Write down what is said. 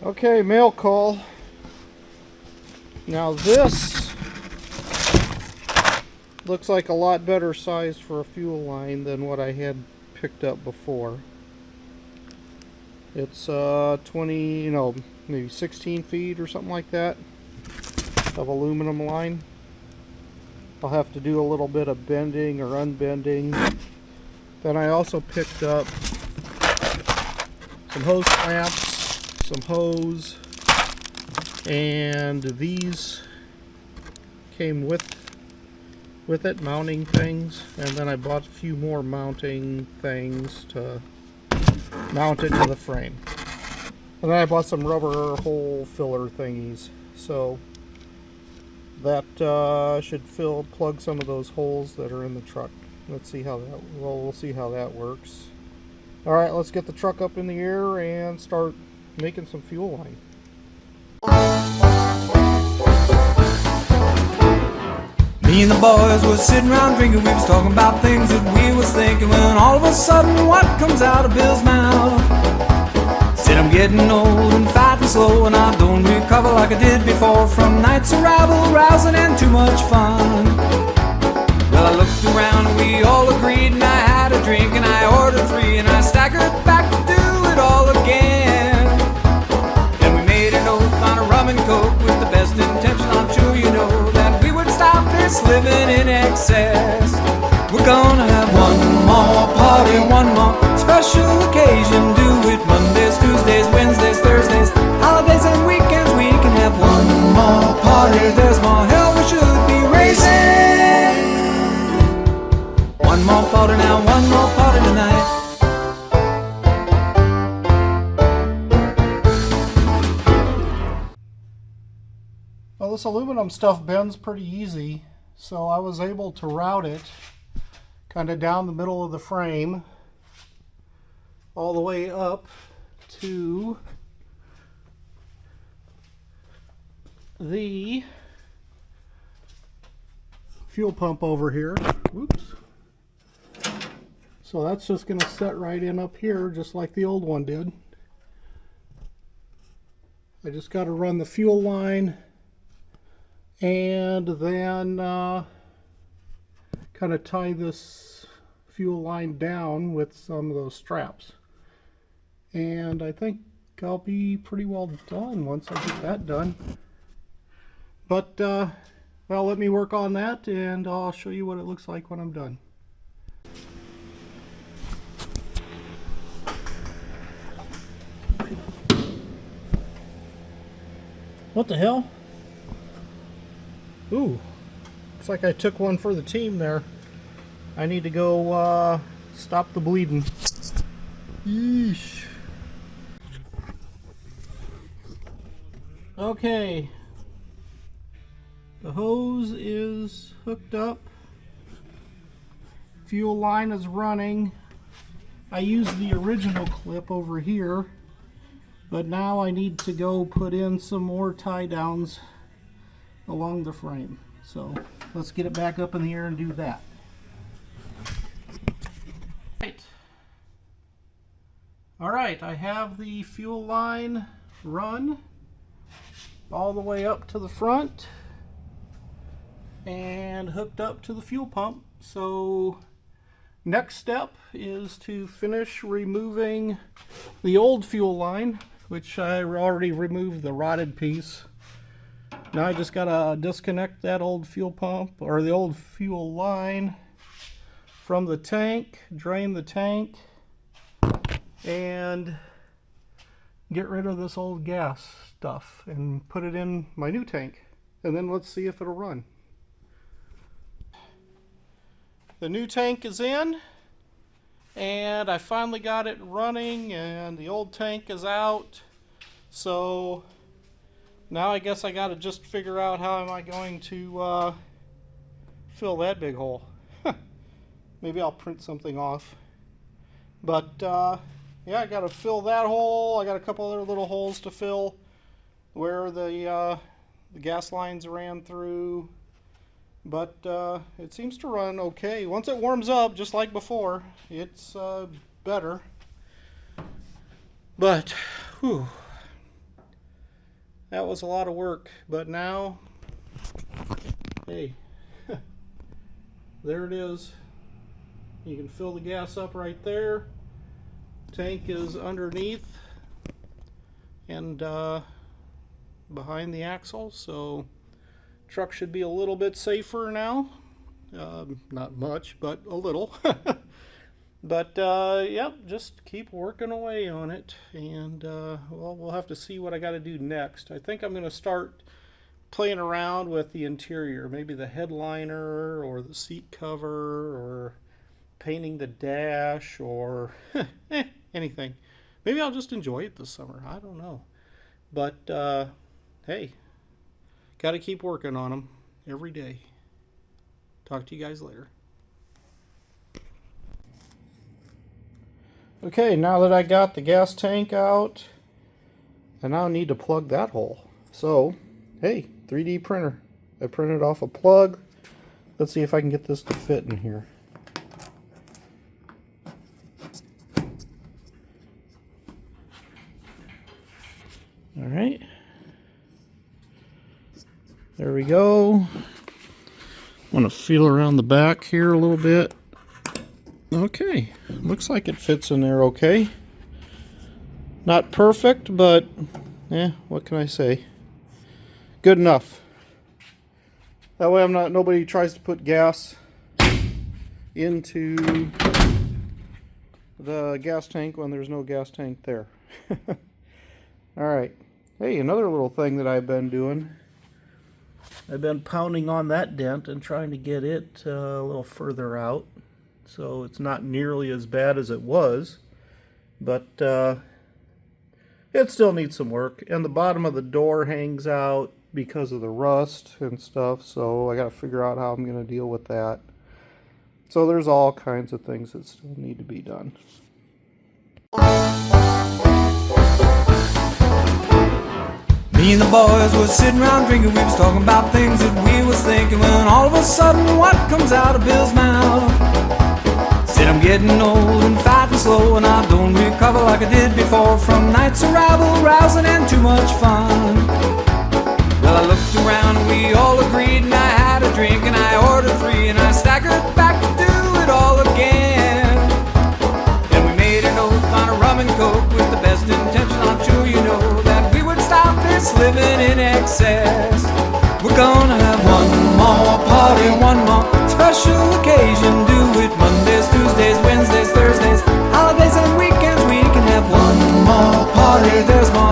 Okay, mail call. Now this looks like a lot better size for a fuel line than what I had picked up before. It's 20, maybe 16 feet or something like that of aluminum line. I'll have to do a little bit of bending or unbending. Then I also picked up some hose clamps, some hose, and these came with it, mounting things, and then I bought a few more mounting things to mount it to the frame. And then I bought some rubber hole filler thingies, so that should plug some of those holes that are in the truck. Let's see how that, we'll see how that works. Alright, let's get the truck up in the air and start making some fuel line. Me and the boys was sitting around drinking, we was talking about things that we was thinking, when all of a sudden what comes out of Bill's mouth? Said I'm getting old and fat and slow, and I don't recover like I did before from nights of rabble, rousing and too much fun. Well, I looked around and we all agreed, and I had a drink and I ordered 3, and I staggered back to do it all again. And we made an oath on a rum and coke with the best intention, I'm sure you know, that we would stop this living in excess. We're gonna have one more party, one more special occasion. Do it Mondays, Tuesdays, Wednesdays, Thursdays, holidays and weekends. We can have one more party. There's more hell we should be raising. One more party now, one more party tonight. Well, this aluminum stuff bends pretty easy, so I was able to route it kind of down the middle of the frame all the way up to the fuel pump over here. Whoops. So that's just going to set right in up here just like the old one did. I just got to run the fuel line and then kind of tie this fuel line down with some of those straps. And I think I'll be pretty well done once I get that done. But, well, let me work on that and I'll show you what it looks like when I'm done. What the hell? Ooh, looks like I took one for the team there. I need to go stop the bleeding. Yeesh. Okay, the hose is hooked up, fuel line is running. I used the original clip over here, but now I need to go put in some more tie downs along the frame. So let's get it back up in the air and do that. Alright, I have the fuel line run all the way up to the front and hooked up to the fuel pump. So next step is to finish removing the old fuel line, which I already removed the rotted piece. Now I just gotta disconnect that old fuel pump or the old fuel line from the tank, drain the tank, and get rid of this old gas stuff and put it in my new tank. And then let's see if it'll run. The new tank is in and I finally got it running and the old tank is out. So now I guess I gotta just figure out how am I going to fill that big hole. Maybe I'll print something off. But yeah, I gotta fill that hole. I got a couple other little holes to fill where the gas lines ran through. But it seems to run okay. Once it warms up, just like before, it's better. But, whew. that was a lot of work. But now, hey, there it is. You can fill the gas up right there. Tank is underneath and behind the axle, so truck should be a little bit safer now. Not much, but a little. But yep, just keep working away on it, and well, we'll have to see what I got to do next. I think I'm going to start playing around with the interior, maybe the headliner or the seat cover or painting the dash or anything. Maybe I'll just enjoy it this summer. I don't know. But hey, got to keep working on them every day. Talk to you guys later. Okay, now that I got the gas tank out, I now need to plug that hole. So, hey, 3D printer. I printed off a plug. Let's see if I can get this to fit in here. All right. There we go. I'm going to feel around the back here a little bit. Okay, looks like it fits in there okay. Not perfect, but what can I say? Good enough. That way nobody tries to put gas into the gas tank when there's no gas tank there. Alright. Hey, another little thing that I've been doing. I've been pounding on that dent and trying to get it a little further out, so it's not nearly as bad as it was, but it still needs some work. And the bottom of the door hangs out because of the rust and stuff, so I got to figure out how I'm going to deal with that. So there's all kinds of things that still need to be done. Me and the boys was sitting around drinking, we was talking about things that we was thinking, when all of a sudden what comes out of Bill's mouth? Said I'm getting old and fat and slow, and I don't recover like I did before from nights of rabble, rousing and too much fun. Well, I looked around and we all agreed, and I had a drink and I ordered 3, and I staggered back to do it all again. Then we made an oath on a rum and coke with the best intention, I'm sure you know, that we would stop this living in excess. We're gonna have one more party, one more special occasion. Do it Mondays, Tuesdays, Wednesdays, Thursdays, holidays and weekends. We can have one more party. There's more